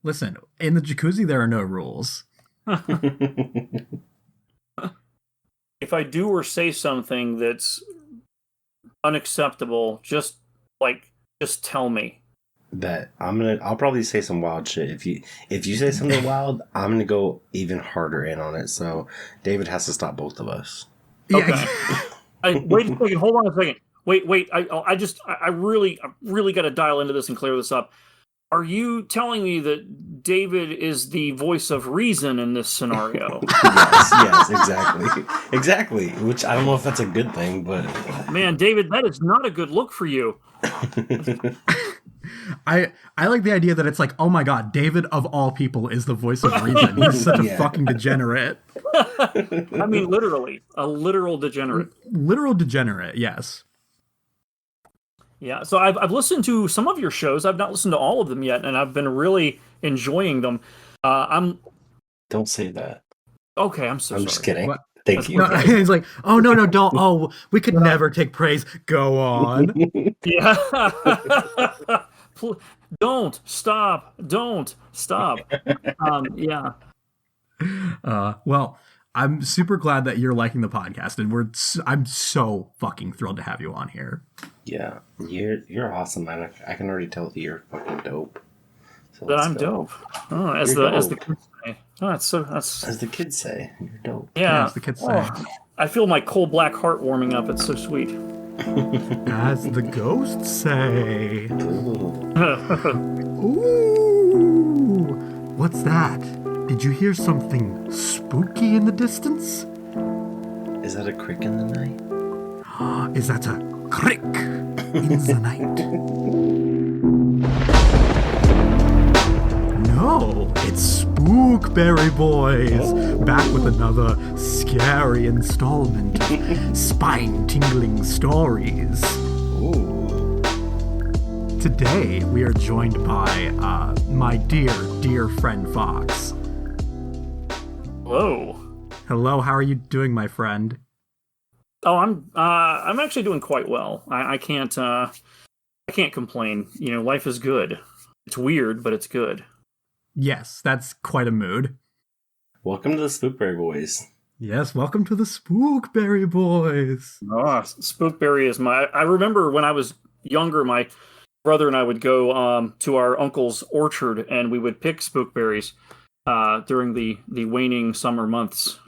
Listen, in the jacuzzi there are no rules. If I do or say something that's unacceptable, just tell me. Bet I'll probably say some wild shit. If you say something wild, I'm gonna go even harder in on it. So David has to stop both of us. Okay. Wait a second. Hold on a second. Wait. I really got to dial into this and clear this up. Are you telling me that David is the voice of reason in this scenario? yes, exactly. Which I don't know if that's a good thing, but man, David, that is not a good look for you. I like the idea that it's like, oh my god, David of all people is the voice of reason. He's such a fucking degenerate. I mean, literally, a literal degenerate. Literal degenerate, yes. Yeah, so I've listened to some of your shows. I've not listened to all of them yet, and I've been really enjoying them. Don't say that. Okay, I'm so sorry. I'm just kidding. What? Thank you. No, he's like, oh no, don't. Oh, we could never take praise. Go on. Yeah. Don't stop. Yeah. Well, I'm super glad that you're liking the podcast, and I'm so fucking thrilled to have you on here. Yeah, you're awesome, man. I can already tell that you're fucking dope. So that I'm dope. Oh, as the kids say. Oh, that's as the kids say, you're dope. Yeah, as the kids say. I feel my cold black heart warming up. It's so sweet. As the ghosts say. Ooh, what's that? Did you hear something spooky in the distance? Is that a crick in the night? Is that a crick in the night? No, it's Spookberry Boys, back with another scary installment of spine-tingling stories. Ooh. Today, we are joined by my dear friend Fox. Hello. Hello, how are you doing, my friend? Oh, I'm actually doing quite well. I can't complain. You know, life is good. It's weird, but it's good. Yes, that's quite a mood. Welcome to the Spookberry Boys. Yes, welcome to the Spookberry Boys. Oh, Spookberry is I remember when I was younger, my brother and I would go to our uncle's orchard, and we would pick spookberries during the waning summer months.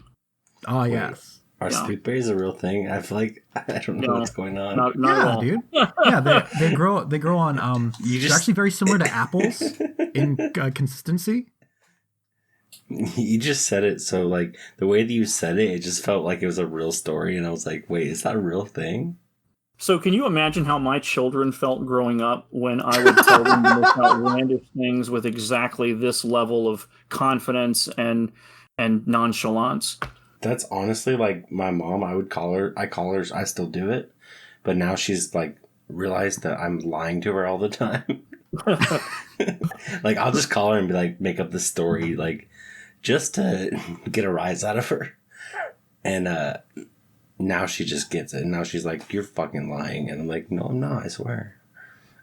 Oh, yes. Are spookberries a real thing? I feel like I don't know what's going on. Not yeah, at all. Dude. Yeah, they grow on. They're actually very similar to apples in consistency. You just said it so like the way that you said it just felt like it was a real story, and I was like, wait, is that a real thing? So can you imagine how my children felt growing up when I would tell them the most outlandish things with exactly this level of confidence and nonchalance? That's honestly like my mom. I call her, I still do it, but now she's like realized that I'm lying to her all the time. Like I'll just call her and be like, make up this story, like just to get a rise out of her. And now she just gets it. And now she's like, you're fucking lying. And I'm like, no, I'm not, I swear.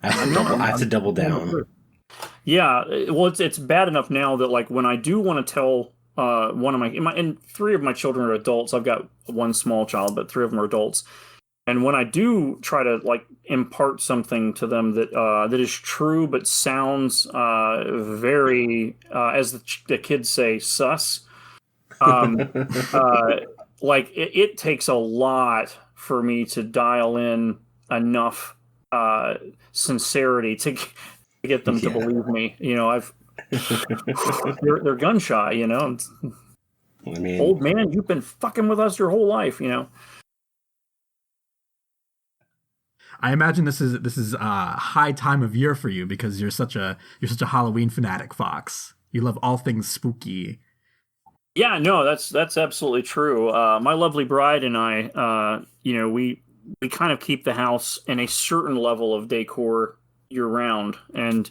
I have to double down. Yeah, well, it's bad enough now that like when I do want to tell one of and three of my children are adults. I've got one small child, but three of them are adults. And when I do try to like impart something to them that is true but sounds very, as the kids say, sus. Like it takes a lot for me to dial in enough sincerity to get them to believe me. You know, they're gun shy, you know. I mean, old man, you've been fucking with us your whole life, you know. I imagine this is a high time of year for you because you're such a Halloween fanatic, Fox. You love all things spooky. Yeah, no, that's absolutely true. My lovely bride and I, you know, we kind of keep the house in a certain level of decor year round, and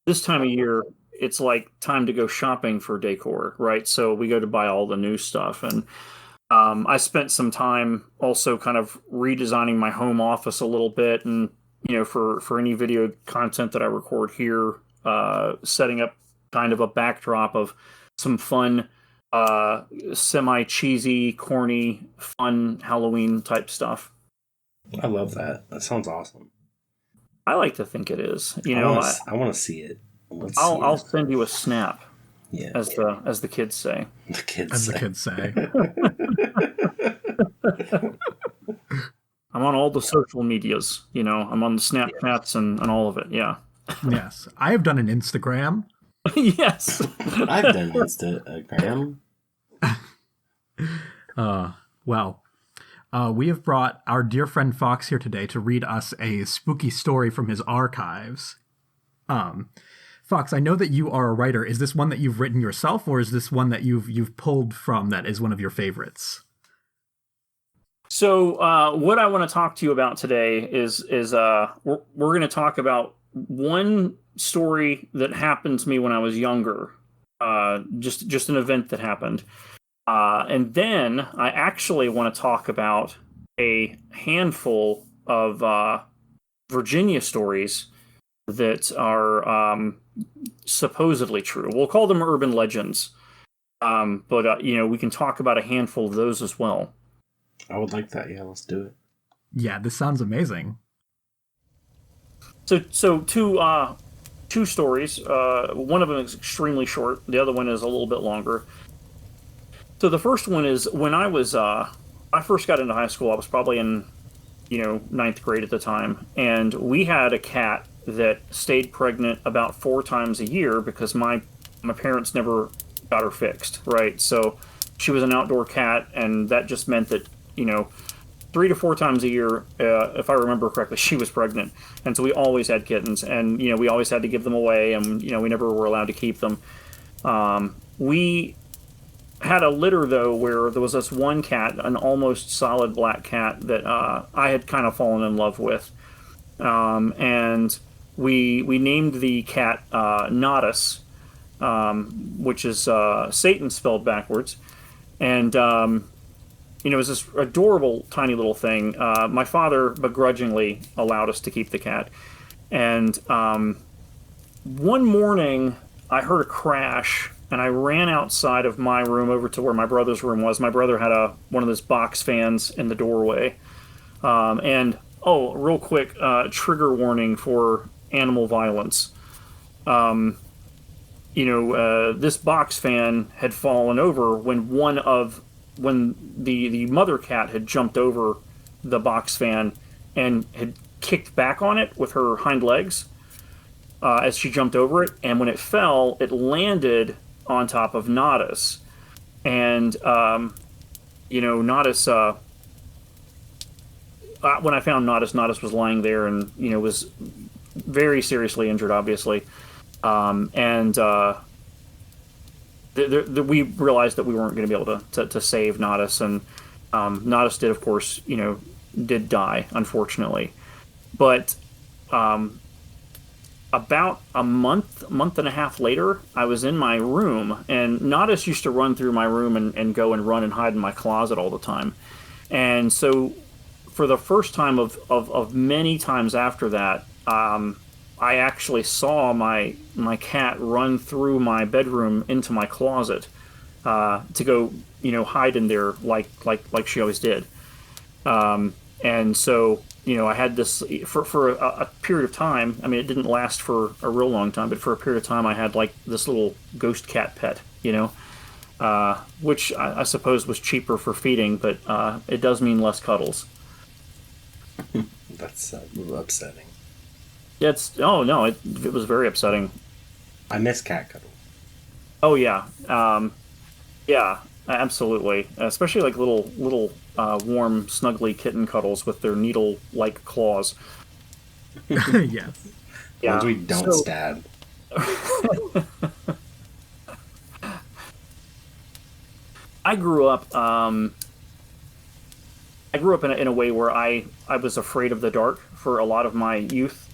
this time of year it's like time to go shopping for decor, right? So we go to buy all the new stuff, and I spent some time also kind of redesigning my home office a little bit, and you know, for any video content that I record here, setting up kind of a backdrop of some fun, semi-cheesy, corny, fun Halloween type stuff. I love that. That sounds awesome. I like to think it is. I want to see it. I'll send you a snap. Yeah. As the kids say. The kids say. I'm on all the social medias. I'm on the Snapchats and all of it. Yeah. Yes, I have done an Instagram. Yes. I've done Instagram. We have brought our dear friend Fox here today to read us a spooky story from his archives. Fox, I know that you are a writer. Is this one that you've written yourself, or is this one that you've pulled from that is one of your favorites? So what I want to talk to you about today is we're going to talk about one story that happened to me when I was younger. Just an event that happened. And then I actually want to talk about a handful of Virginia stories that are supposedly true. We'll call them urban legends. But we can talk about a handful of those as well. I would like that. Yeah, let's do it. Yeah, this sounds amazing. So two stories. One of them is extremely short. The other one is a little bit longer. So the first one is when I first got into high school. I was probably in, ninth grade at the time, and we had a cat that stayed pregnant about 4 times a year because my parents never got her fixed, right? So she was an outdoor cat, and that just meant that 3 to 4 times a year, if I remember correctly, she was pregnant, and so we always had kittens, and we always had to give them away, and we never were allowed to keep them. We had a litter though where there was this one cat, an almost solid black cat that I had kind of fallen in love with, and we named the cat Nodus, which is Satan spelled backwards, and it was this adorable tiny little thing. My father begrudgingly allowed us to keep the cat, and one morning I heard a crash. And I ran outside of my room over to where my brother's room was. My brother had one of those box fans in the doorway. Real quick, trigger warning for animal violence. This box fan had fallen over when the mother cat had jumped over the box fan and had kicked back on it with her hind legs as she jumped over it. And when it fell, it landed on top of Nodus, and Nodus. When I found Nodus was lying there, and was very seriously injured, obviously, we realized that we weren't going to be able to save Nodus, and Nodus did, of course, did die, unfortunately, but. About a month and a half later, I was in my room, and Nodus used to run through my room and go and run and hide in my closet all the time. And so for the first time of many times after that, I actually saw my cat run through my bedroom into my closet to go, hide in there like she always did. And so I had this for a period of time. I mean, it didn't last for a real long time, but for a period of time, I had like this little ghost cat pet, which I suppose was cheaper for feeding, but it does mean less cuddles. That's upsetting. It was very upsetting. I miss cat cuddles. Oh yeah, yeah, absolutely. Especially like little warm, snuggly kitten cuddles with their needle-like claws. Yes. Yeah. Ones we don't stab. I grew up in a way where I was afraid of the dark for a lot of my youth.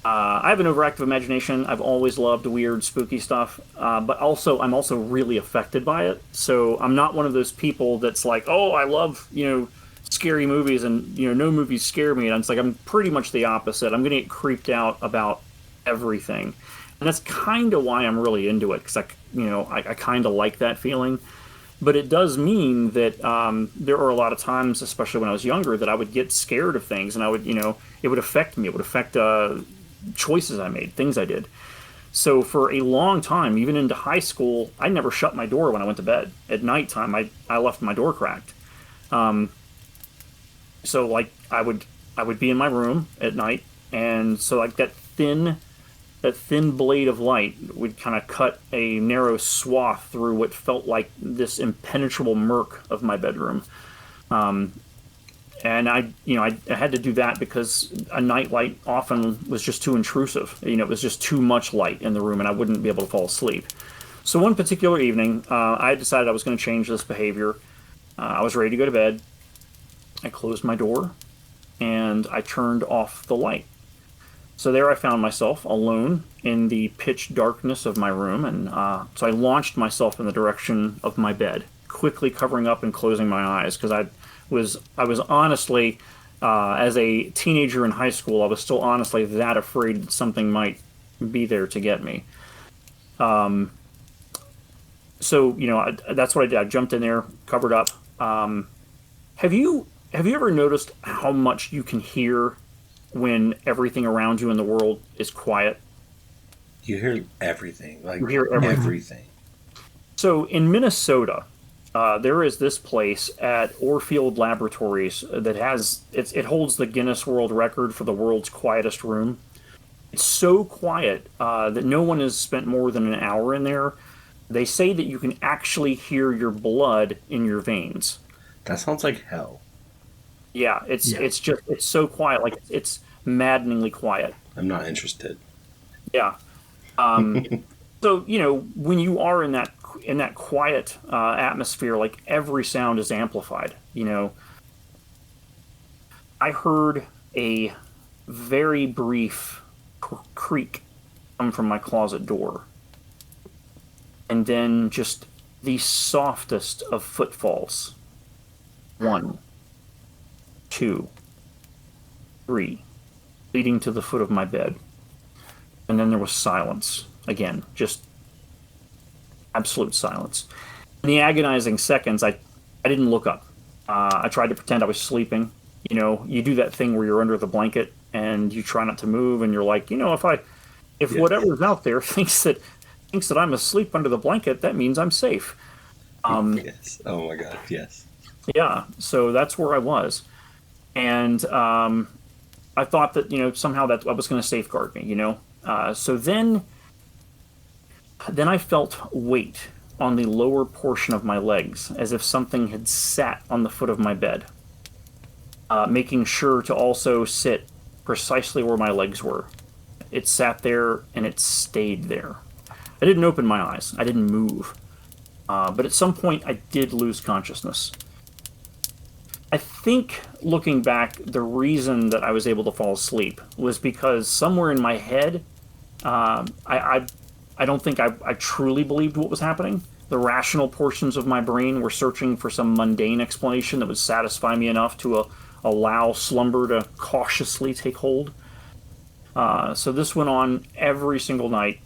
I have an overactive imagination. I've always loved weird, spooky stuff, but I'm also really affected by it. So I'm not one of those people that's like, oh, I love scary movies and no movies scare me. And it's like I'm pretty much the opposite. I'm going to get creeped out about everything, And that's kind of why I'm really into it, because I kind of like that feeling. But it does mean that there are a lot of times, especially when I was younger, that I would get scared of things, and it would affect me. It would affect choices I made, things I did. So for a long time, even into high school, I never shut my door when I went to bed. At nighttime, I left my door cracked. So like I would be in my room at night, and so like that thin blade of light would kind of cut a narrow swath through what felt like this impenetrable murk of my bedroom. And I had to do that because a nightlight often was just too intrusive. It was just too much light in the room, and I wouldn't be able to fall asleep. So one particular evening, I decided I was going to change this behavior. I was ready to go to bed. I closed my door, and I turned off the light. So there I found myself alone in the pitch darkness of my room, and so I launched myself in the direction of my bed, quickly covering up and closing my eyes, because I was honestly, as a teenager in high school, I was still honestly that afraid that something might be there to get me. So that's what I did. I jumped in there, covered up. Have you ever noticed how much you can hear when everything around you in the world is quiet? You hear everything. Like, you hear everything. So in Minnesota, there is this place at Orfield Laboratories that it holds the Guinness World Record for the world's quietest room. It's so quiet that no one has spent more than an hour in there. They say that you can actually hear your blood in your veins. That sounds like hell. Yeah, it's so quiet, like it's maddeningly quiet. I'm not interested. Yeah. So when you are in that quiet atmosphere, like every sound is amplified. I heard a very brief creak come from my closet door, and then just the softest of footfalls. 1, 2, 3, leading to the foot of my bed. And then there was silence. Again, just absolute silence. In the agonizing seconds, I didn't look up. I tried to pretend I was sleeping. You do that thing where you're under the blanket and you try not to move, and you're like, if whatever's out there thinks that I'm asleep under the blanket, that means I'm safe. Yes. Oh my God. Yes. Yeah, so that's where I was, and I thought that somehow that was going to safeguard me. So then I felt weight on the lower portion of my legs, as if something had sat on the foot of my bed, making sure to also sit precisely where my legs were. It sat there and it stayed there. I didn't open my eyes. I didn't move. But at some point, I did lose consciousness. I think, looking back, the reason that I was able to fall asleep was because somewhere in my head, I don't think I truly believed what was happening. The rational portions of my brain were searching for some mundane explanation that would satisfy me enough to allow slumber to cautiously take hold. So this went on every single night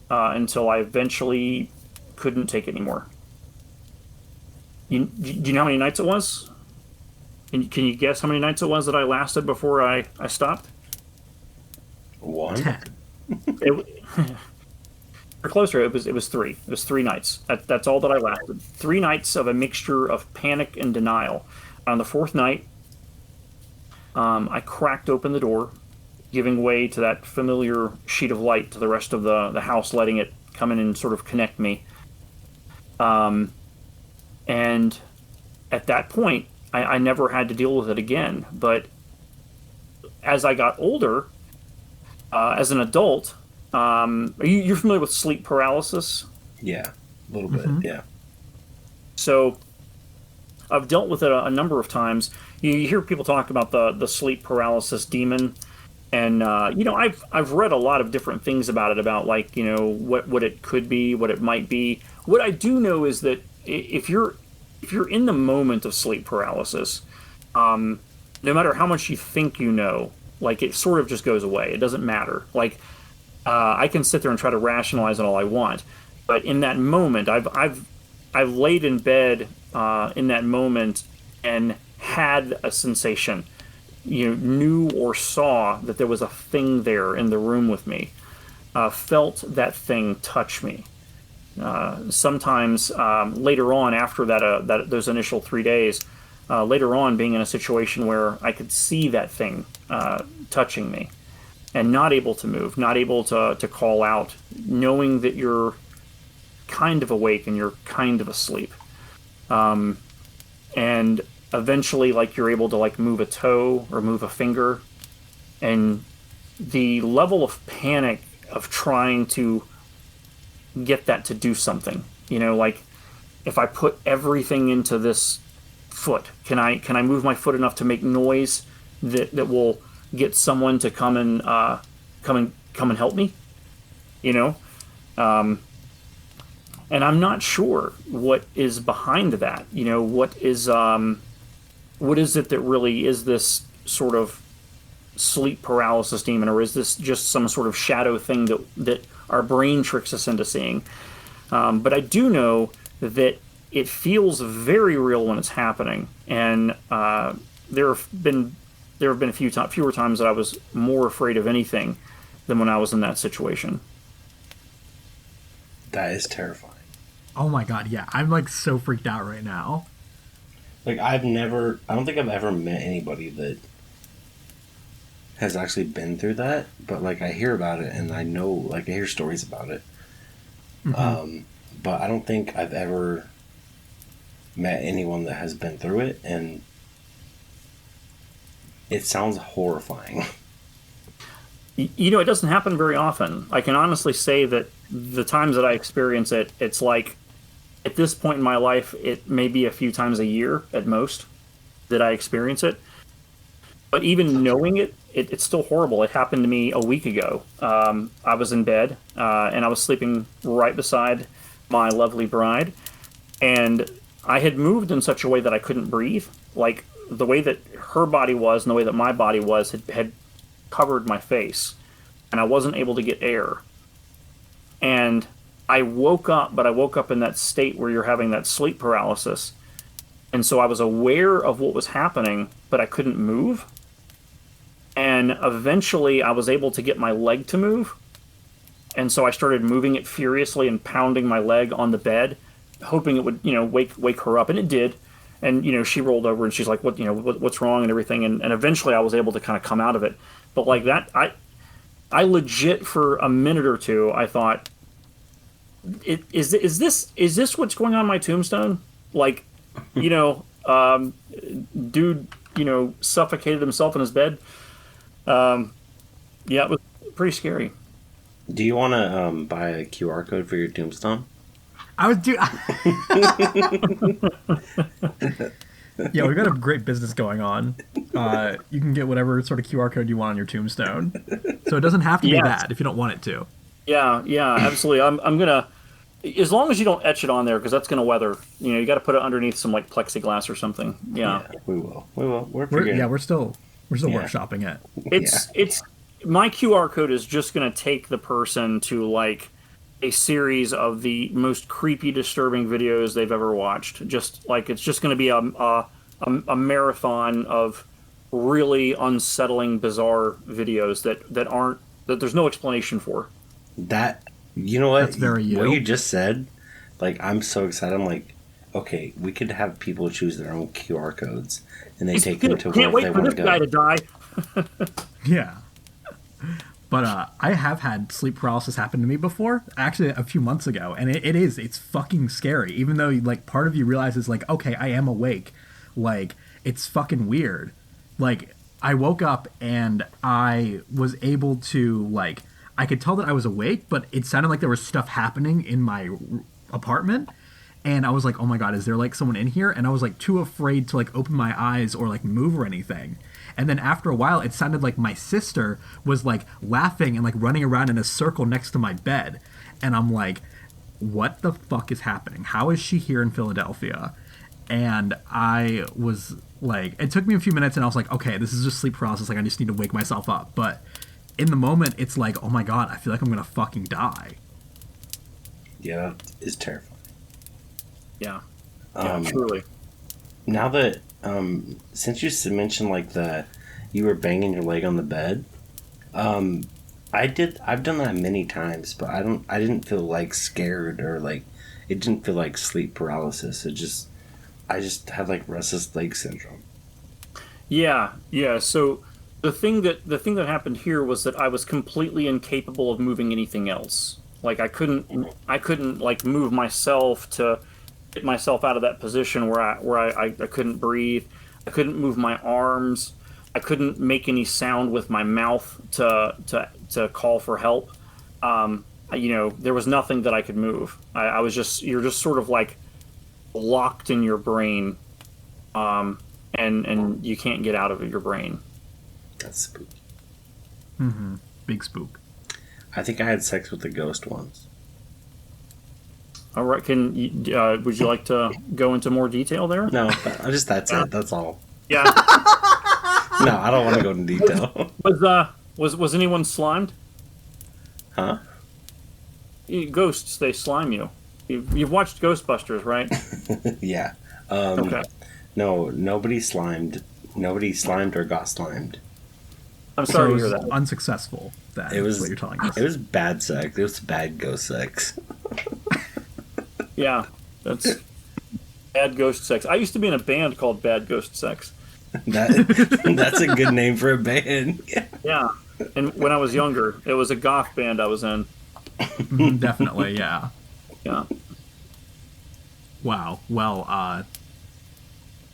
until I eventually couldn't take it anymore. Do you know how many nights it was? Can you guess how many nights it was that I lasted before I stopped? 1? 10. Or closer, it was 3. It was 3 nights. That's all that I lasted. 3 nights of a mixture of panic and denial. On the 4th night, I cracked open the door, giving way to that familiar sheet of light to the rest of the house, letting it come in and sort of connect me. And at that point, I never had to deal with it again. But as I got older, as an adult, you're familiar with sleep paralysis? Yeah, a little bit, yeah. So I've dealt with it a number of times. You hear people talk about the sleep paralysis demon, and I've read a lot of different things about it, about what it could be, what it might be. What I do know is that if you're in the moment of sleep paralysis, no matter how much you think it sort of just goes away. It doesn't matter. I can sit there and try to rationalize it all I want, but in that moment, I've laid in bed in that moment and had a sensation, knew or saw that there was a thing there in the room with me, felt that thing touch me. Sometimes later on, after that those initial 3 days, later on, being in a situation where I could see that thing touching me, and not able to move, not able to call out, knowing that you're kind of awake and you're kind of asleep, and eventually, like, you're able to like move a toe or move a finger, and the level of panic of trying to get that to do something. Like, if I put everything into this foot, can I move my foot enough to make noise that will get someone to come and help me? And I'm not sure what is behind that. What is it that really is this sort of sleep paralysis demon, or is this just some sort of shadow thing that our brain tricks us into seeing? But I do know that it feels very real when it's happening, and there have been fewer times that I was more afraid of anything than when I was in that situation. That is terrifying. Oh my god, yeah. I'm like so freaked out right now. Like, I don't think I've ever met anybody that has actually been through that, but like, I hear about it and I know, like, I hear stories about it. Mm-hmm. But I don't think I've ever met anyone that has been through it, and it sounds horrifying. It doesn't happen very often. I can honestly say that the times that I experience it, it's like, at this point in my life, it may be a few times a year at most that I experience it. But even knowing it, it's still horrible. It happened to me a week ago. I was in bed, and I was sleeping right beside my lovely bride, and I had moved in such a way that I couldn't breathe. Like, the way that her body was and the way that my body was had covered my face, and I wasn't able to get air. And I woke up, but I woke up in that state where you're having that sleep paralysis. And so I was aware of what was happening, but I couldn't move. And eventually I was able to get my leg to move. And so I started moving it furiously and pounding my leg on the bed, hoping it would, wake her up. And it did. And, she rolled over and she's like, what's wrong and everything. And eventually I was able to kind of come out of it. But like that, I legit, for a minute or two, I thought, is this what's going on in my tombstone? Like, dude, suffocated himself in his bed. Yeah, it was pretty scary. Do you want to buy a QR code for your tombstone? I would do. Yeah, we've got a great business going on. You can get whatever sort of QR code you want on your tombstone, so it doesn't have to be that if you don't want it to. Yeah, absolutely. I'm gonna, as long as you don't etch it on there, because that's gonna weather. You got to put it underneath some like plexiglass or something. Yeah, we will. We're still workshopping it. It's my QR code is just gonna take the person to like a series of the most creepy, disturbing videos they've ever watched. Just like, it's just going to be a marathon of really unsettling, bizarre videos that there's no explanation for. That, you know what? That's very you. What you just said, like, I'm so excited. I'm like, okay, we could have people choose their own QR codes, and they take them to where they want to go. Can't wait for this guy to die. Yeah. But I have had sleep paralysis happen to me before, actually a few months ago, and it's fucking scary. Even though like part of you realizes like, okay, I am awake, like it's fucking weird. Like I woke up and I was able to like, I could tell that I was awake, but it sounded like there was stuff happening in my apartment, and I was like, oh my god, is there like someone in here? And I was like too afraid to like open my eyes or like move or anything. And then after a while, it sounded like my sister was like laughing and like running around in a circle next to my bed. And I'm like, what the fuck is happening? How is she here in Philadelphia? And I was like, it took me a few minutes and I was like, okay, this is just sleep paralysis. Like, I just need to wake myself up. But in the moment, it's like, oh my god, I feel like I'm gonna fucking die. Yeah, that is terrifying. Yeah. Yeah, truly. Now that, since you mentioned like you were banging your leg on the bed, I've done that many times, but I didn't feel like scared or like, it didn't feel like sleep paralysis. I just had like restless leg syndrome. Yeah, yeah. So the thing that happened here was that I was completely incapable of moving anything else. Like I couldn't like move myself to get myself out of that position where I couldn't breathe. I couldn't move my arms. I couldn't make any sound with my mouth to call for help. There was nothing that I could move. I was just you're just sort of like locked in your brain, and you can't get out of your brain. That's spooky. Mm-hmm. Big spook. I think I had sex with a ghost once. All right, would you like to go into more detail there? No, that's it. That's all. Yeah. No, I don't want to go into detail. Was anyone slimed? Huh? Ghosts, they slime you. You've watched Ghostbusters, right? Yeah. Okay. No, nobody slimed or got slimed. I'm sorry to So hear it was that. unsuccessful. That is what you're telling us. It was bad sex. It was bad ghost sex. Yeah, that's Bad Ghost Sex. I used to be in a band called Bad Ghost Sex. That's a good name for a band. Yeah, and when I was younger, it was a goth band I was in. Definitely, yeah. Yeah. Wow. Well,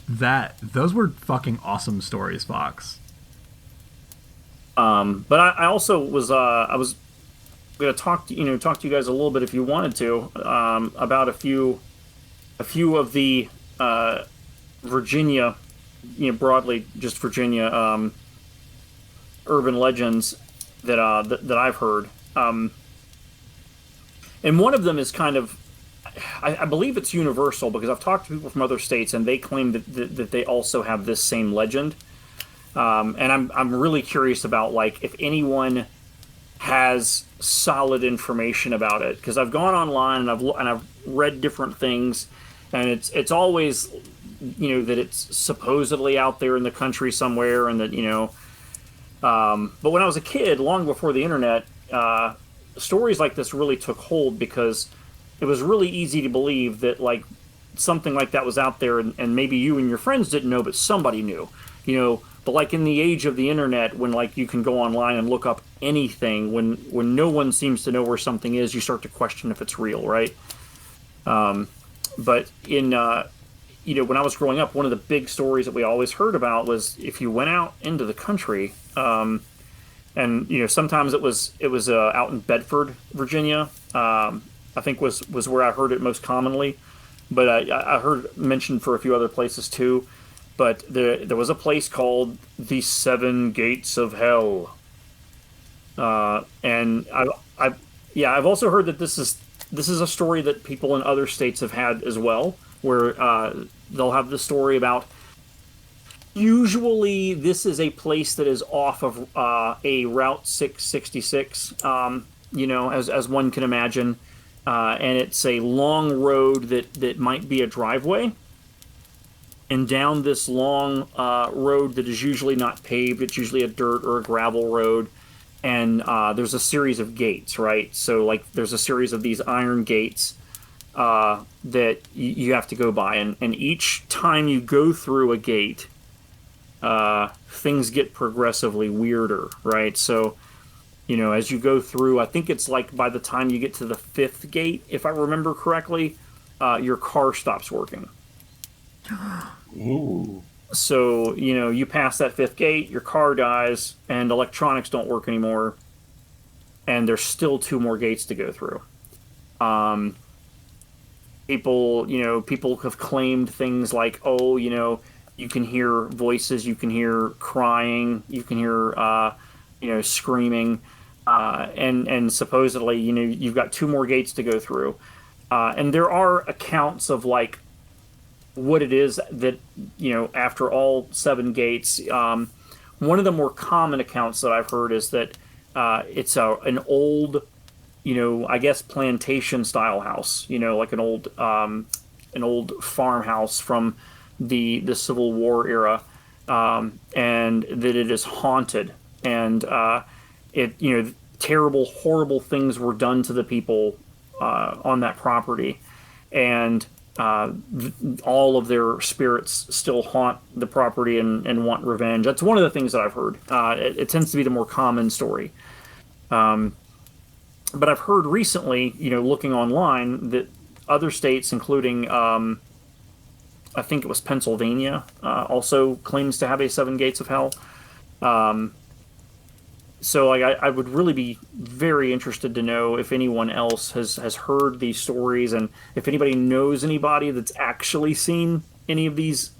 those were fucking awesome stories, Fox. But I also was I was going to talk to you guys a little bit if you wanted to about a few of the Virginia, broadly just Virginia urban legends that I've heard. And one of them is kind of, I believe it's universal because I've talked to people from other states and they claim that they also have this same legend. And I'm really curious about like if anyone has solid information about it, because I've gone online and I've read different things, and it's always that it's supposedly out there in the country somewhere, and that but when I was a kid, long before the internet, stories like this really took hold because it was really easy to believe that like something like that was out there, and maybe you and your friends didn't know, but somebody knew, But like in the age of the internet, when like you can go online and look up anything, when no one seems to know where something is, you start to question if it's real, right? But in when I was growing up, one of the big stories that we always heard about was if you went out into the country, and sometimes it was out in Bedford, Virginia. I think was where I heard it most commonly, but I heard mentioned for a few other places too. But there was a place called the Seven Gates of Hell, and I've also heard that this is a story that people in other states have had as well, where they'll have the story about. Usually, this is a place that is off of a Route 666, as one can imagine, and it's a long road that might be a driveway. And down this long road that is usually not paved, it's usually a dirt or a gravel road, and there's a series of gates, right? So, like, there's a series of these iron gates that you have to go by, and each time you go through a gate, things get progressively weirder, right? So, as you go through, I think it's like by the time you get to the fifth gate, if I remember correctly, your car stops working. Ooh. So, you pass that fifth gate, your car dies, and electronics don't work anymore, and there's still two more gates to go through. People have claimed things like, you can hear voices, you can hear crying, you can hear, screaming, and supposedly, you've got two more gates to go through. And there are accounts of, like, what it is that, after all seven gates, one of the more common accounts that I've heard is that it's an old, I guess plantation style house. Like an old farmhouse from the Civil War era, and that it is haunted, and terrible, horrible things were done to the people on that property, and all of their spirits still haunt the property and want revenge. That's one of the things that I've heard. It tends to be the more common story. But I've heard recently, looking online, that other states, including I think it was Pennsylvania, also claims to have a Seven Gates of Hell. So I would really be very interested to know if anyone else has heard these stories, and if anybody knows anybody that's actually seen any of these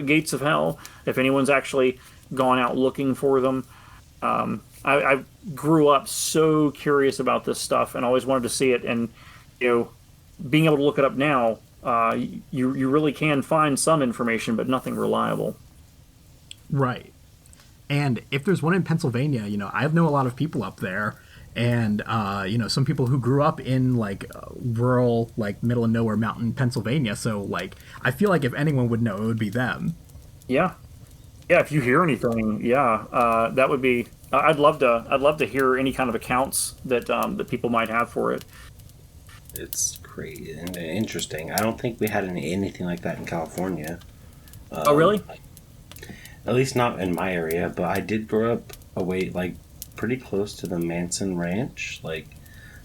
gates of hell, if anyone's actually gone out looking for them. I grew up so curious about this stuff and always wanted to see it, and being able to look it up now, you really can find some information, but nothing reliable. Right. And if there's one in Pennsylvania, I know a lot of people up there, and some people who grew up in like rural, like middle of nowhere mountain Pennsylvania. So like, I feel like if anyone would know, it would be them. Yeah. If you hear anything, that would be. I'd love to hear any kind of accounts that that people might have for it. It's crazy and interesting. I don't think we had anything like that in California. Oh, really? At least not in my area, but I did grow up away, like, pretty close to the Manson Ranch. Like,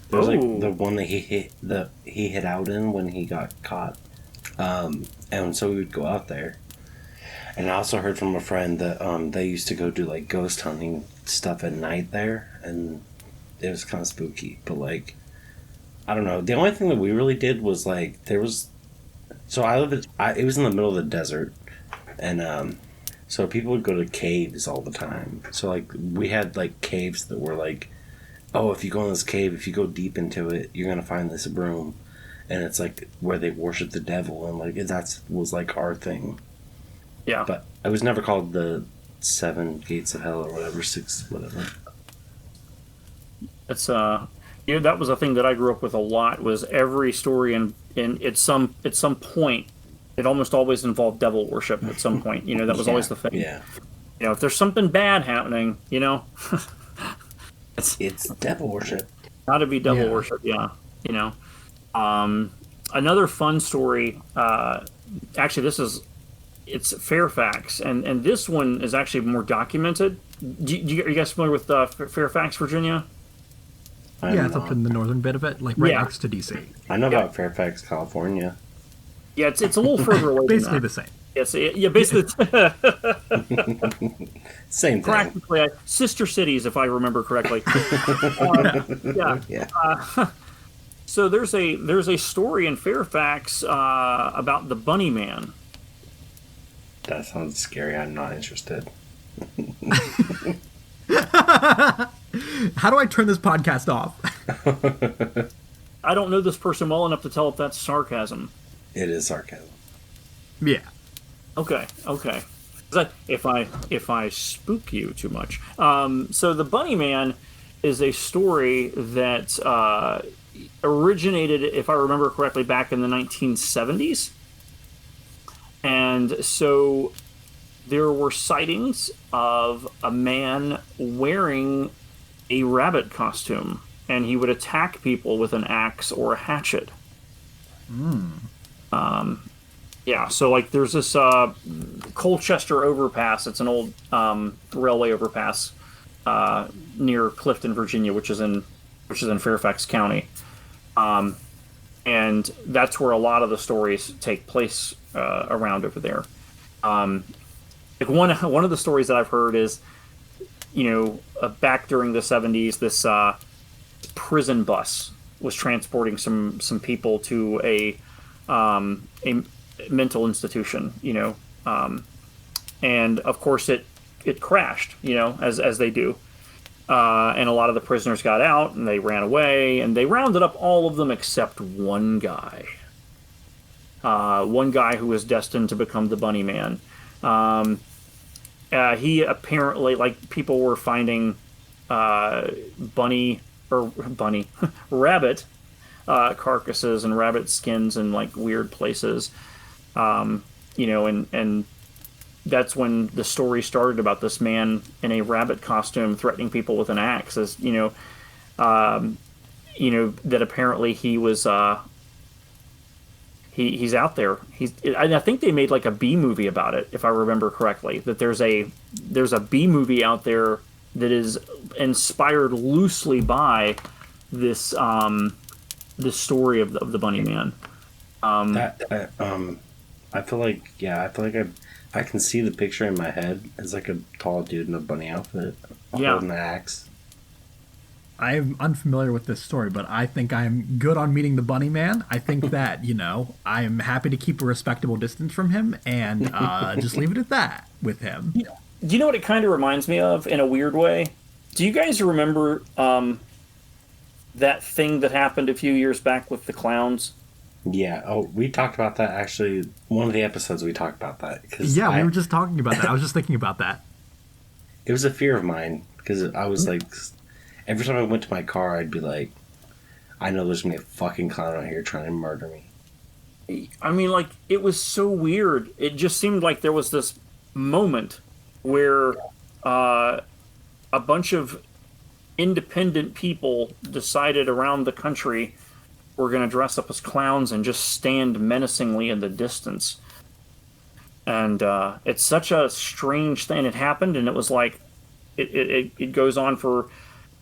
there's like the one that he hid out in when he got caught. And so we would go out there. And I also heard from a friend that they used to go do like ghost hunting stuff at night there, and it was kind of spooky. But like, I don't know. The only thing that we really did was like it was in the middle of the desert, and so people would go to caves all the time. So like we had like caves that were like, oh, if you go in this cave, if you go deep into it, you're gonna find this room, and it's like where they worship the devil, and like that was like our thing. Yeah. But I was never called the Seven Gates of Hell or whatever, six, whatever. It's that was a thing that I grew up with a lot. Was every story in at some point, it almost always involved devil worship at some point. That was always the thing. Yeah. If there's something bad happening, it's devil worship. Got to be devil worship. Yeah. Another fun story. Actually, it's Fairfax, and this one is actually more documented. Are you guys familiar with Fairfax, Virginia? It's up in the northern bit of it, like right next to DC. I know about Fairfax, California. Yeah, it's a little further away. Basically the same. Yes, basically same thing. Practically sister cities, if I remember correctly. So there's a story in Fairfax about the Bunny Man. That sounds scary. I'm not interested. How do I turn this podcast off? I don't know this person well enough to tell if that's sarcasm. It is sarcasm. Yeah. Okay. If I spook you too much. So the Bunny Man is a story that originated, if I remember correctly, back in the 1970s. And so there were sightings of a man wearing a rabbit costume, and he would attack people with an axe or a hatchet. So like there's this Colchester overpass. It's an old railway overpass near Clifton, Virginia, which is in Fairfax County. And that's where a lot of the stories take place around over there. Like one of the stories that I've heard is, back during the 70s, this prison bus was transporting some people to a mental institution, and of course it crashed, as they do. And a lot of the prisoners got out and they ran away, and they rounded up all of them except one guy. One guy who was destined to become the Bunny Man. He apparently, like, people were finding bunny or bunny rabbit carcasses and rabbit skins in like weird places. And that's when the story started about this man in a rabbit costume threatening people with an axe. As that apparently he was he's out there. I think they made like a B movie about it, if I remember correctly. That there's a B movie out there that is inspired loosely by this this story of the Bunny Man. I feel like I can see the picture in my head as like a tall dude in a bunny outfit holding an axe. I'm unfamiliar with this story, but I think I'm good on meeting the Bunny Man. I think that, I'm happy to keep a respectable distance from him and just leave it at that with him. Do you know what it kind of reminds me of in a weird way? Do you guys remember that thing that happened a few years back with the clowns? Yeah. Oh, we talked about that actually. One of the episodes we talked about that. Yeah, we were just talking about that. I was just thinking about that. It was a fear of mine because I was like, every time I went to my car, I'd be like, I know there's going to be a fucking clown out here trying to murder me. I mean, like, it was so weird. It just seemed like there was this moment where a bunch of independent people decided around the country we're going to dress up as clowns and just stand menacingly in the distance. And it's such a strange thing. It happened, and it was like, it goes on for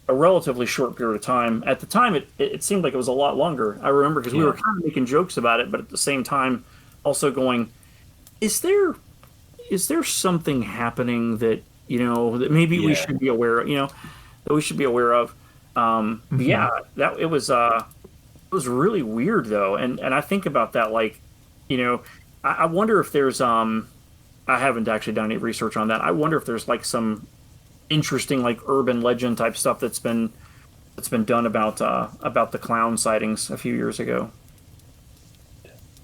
a relatively short period of time. At the time, it seemed like it was a lot longer. I remember because we were kind of making jokes about it, but at the same time, also going, is there something happening that that maybe we should be aware of? That we should be aware of. Yeah, that it was really weird though, and I think about that like, I wonder if there's I haven't actually done any research on that. I wonder if there's like some interesting like urban legend type stuff that's been done about the clown sightings a few years ago.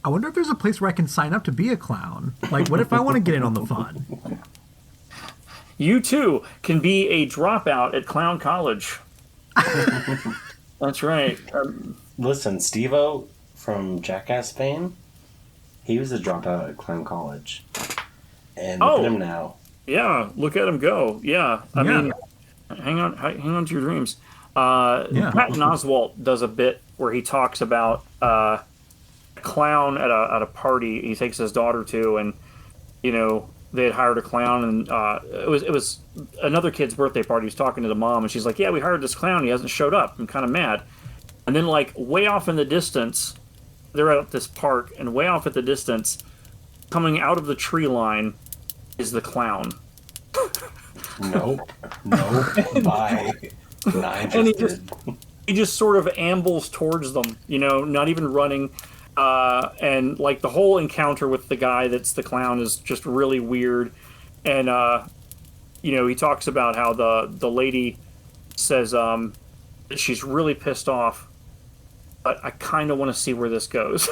I wonder if there's a place where I can sign up to be a clown. Like, what if I want to get in on the fun? You too can be a dropout at Clown College. That's right. Listen, Steve-O from Jackass fame, he was a dropout at Clown College. And look at him now. Yeah, look at him go. Yeah. I mean, hang on to your dreams. Patton Oswalt does a bit where he talks about a clown at a party he takes his daughter to, and they had hired a clown, and it was another kid's birthday party. He's talking to the mom, and she's like, "Yeah, we hired this clown. He hasn't showed up. I'm kind of mad." And then, like, way off in the distance, they're at this park, and way off at the distance, coming out of the tree line, is the clown. Nope. Bye. Not and he just sort of ambles towards them, not even running. And like the whole encounter with the guy that's the clown is just really weird. And he talks about how the lady says that she's really pissed off, but I kind of want to see where this goes.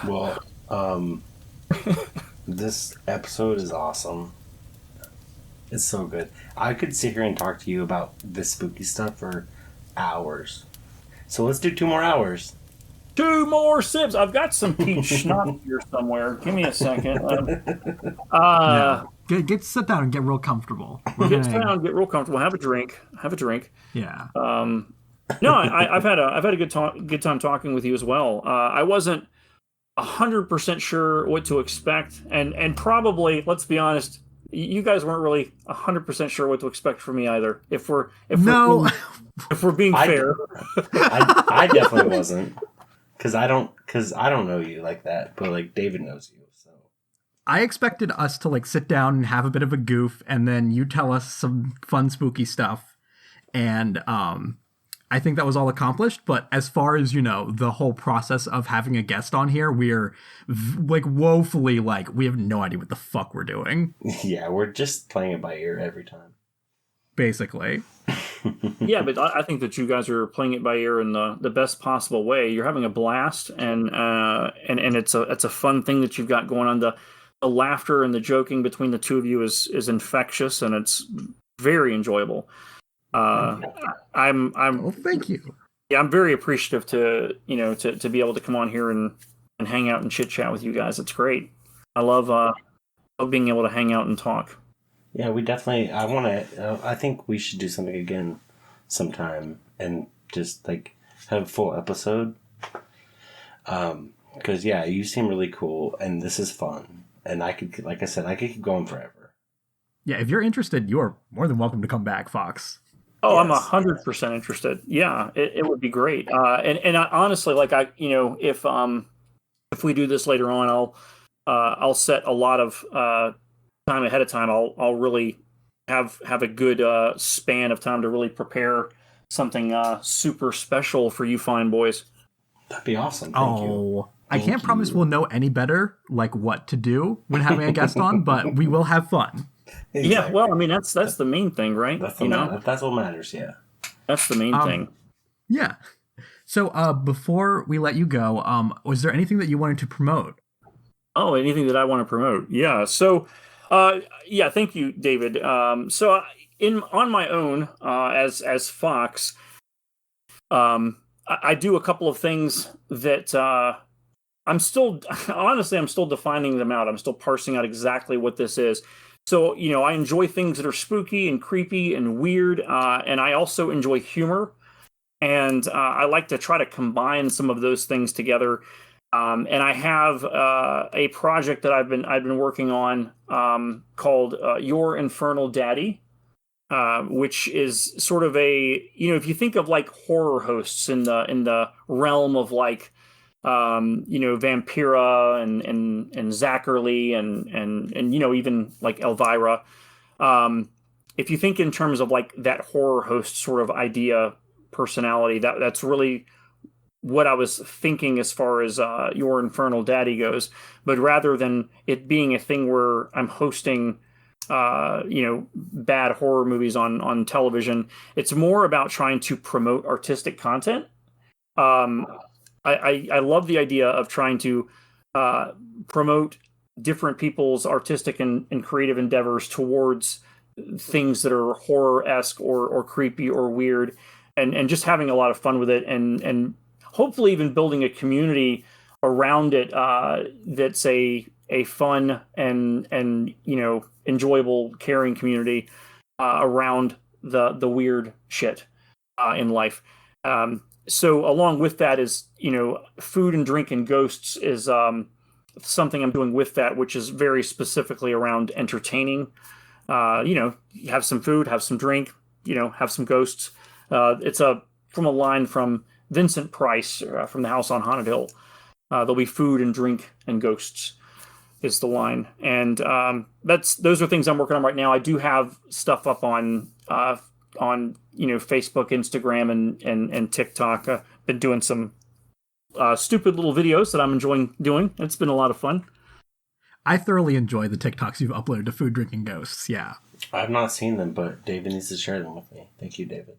Well, this episode is awesome. It's so good. I could sit here and talk to you about this spooky stuff for hours. So let's do 2 more hours. 2 more sips. I've got some peach schnapps here somewhere. Give me a second. Sit down and get real comfortable. Get real comfortable. Have a drink. Yeah. No, I've had a good time talking with you as well. I wasn't 100% sure what to expect, and probably, let's be honest, you guys weren't really 100% sure what to expect from me either. If we're being fair, I definitely wasn't, because I don't know you like that, but like David knows you. So I expected us to like sit down and have a bit of a goof, and then you tell us some fun spooky stuff, and I think that was all accomplished. But as far as the whole process of having a guest on here, we're like woefully like we have no idea what the fuck we're doing. Yeah, we're just playing it by ear every time, basically. Yeah, but I think that you guys are playing it by ear in the best possible way. You're having a blast, and it's a fun thing that you've got going on. the laughter and the joking between the two of you is infectious, and it's very enjoyable. I'm Oh, thank you. Yeah, I'm very appreciative to be able to come on here and hang out and chit chat with you guys. It's great. I love being able to hang out and talk. Yeah, we definitely. I want to. I think we should do something again sometime and just like have a full episode. Because yeah, you seem really cool, and this is fun, and I could, like I said, I could keep going forever. Yeah, if you're interested, you are more than welcome to come back, Fox. Oh, yes. I'm 100% interested. Yeah, it would be great. And I, honestly, like if we do this later on, I'll set a lot of time ahead of time. I'll really have a good span of time to really prepare something super special for you fine boys. That'd be awesome. Thank you. I can't promise we'll know any better, like what to do when having a guest on, but we will have fun. Exactly. Yeah, well, I mean that's the main thing, right? That's what matters. Yeah, that's the main thing. Yeah. So before we let you go, was there anything that you wanted to promote? Oh, anything that I want to promote? Yeah. So, yeah, thank you, David. So on my own, as Fox, I do a couple of things that I'm still defining them out. I'm still parsing out exactly what this is. So, I enjoy things that are spooky and creepy and weird, and I also enjoy humor, and I like to try to combine some of those things together. And I have a project that I've been working on called Your Infernal Daddy, which is sort of a, if you think of like horror hosts in the realm of like Vampira and Zachary and even like Elvira. If you think in terms of like that horror host sort of idea, personality, that's really what I was thinking as far as Your Infernal Daddy goes. But rather than it being a thing where I'm hosting bad horror movies on television, it's more about trying to promote artistic content. I love the idea of trying to promote different people's artistic and creative endeavors towards things that are horror-esque or creepy or weird, and just having a lot of fun with it, and hopefully even building a community around it that's a fun and enjoyable, caring community around the weird shit in life. So along with that is, food and drink and ghosts is something I'm doing with that, which is very specifically around entertaining. Have some food, have some drink, have some ghosts. It's from a line from Vincent Price from The House on Haunted Hill. There'll be food and drink and ghosts is the line. And those are things I'm working on right now. I do have stuff up on Facebook, Instagram, and TikTok. I've been doing some stupid little videos that I'm enjoying doing. It's been a lot of fun. I thoroughly enjoy the TikToks you've uploaded to Food, Drinking Ghosts. Yeah. I've not seen them, but David needs to share them with me. Thank you, David.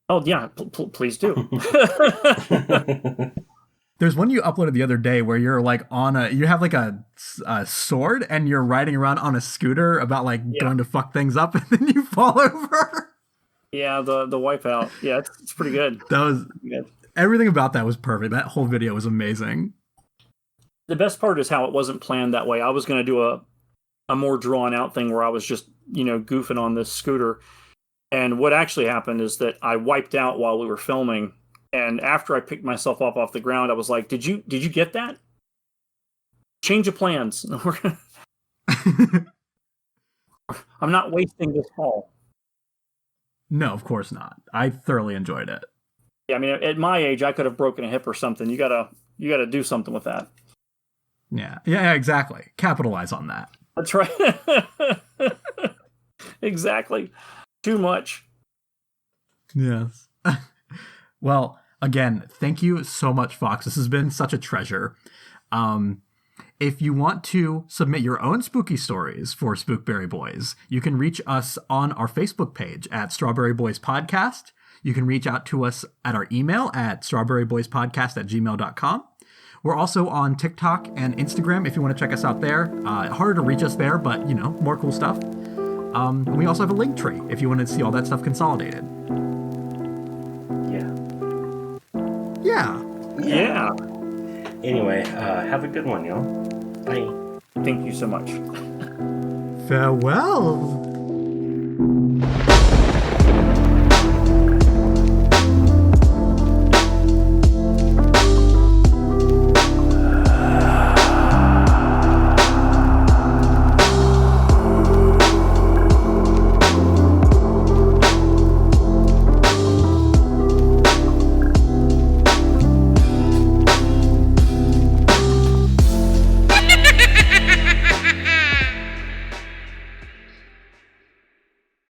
Oh, yeah. Please do. There's one you uploaded the other day where you're like you have like a sword and you're riding around on a scooter about going to fuck things up, and then you fall over. Yeah, the wipeout. Yeah, it's pretty good. That was good. Everything about that was perfect. That whole video was amazing. The best part is how it wasn't planned that way. I was going to do a more drawn out thing where I was just, goofing on this scooter. And what actually happened is that I wiped out while we were filming. And after I picked myself up off the ground, I was like, did you get that? Change of plans. I'm not wasting this fall. No, of course not. I thoroughly enjoyed it. Yeah, I mean, at my age, I could have broken a hip or something. You gotta do something with that. Yeah, exactly. Capitalize on that. That's right. Exactly. Too much. Yes. Well, again, thank you so much, Fox. This has been such a treasure. If you want to submit your own spooky stories for Spookberry Boys, you can reach us on our Facebook page at Strawberry Boys Podcast. You can reach out to us at our email at strawberryboyspodcast@gmail.com. We're also on TikTok and Instagram if you want to check us out there. Harder to reach us there, but, more cool stuff. And we also have a link tree if you want to see all that stuff consolidated. Yeah. Anyway, have a good one, y'all. Bye. Thank you so much. Farewell.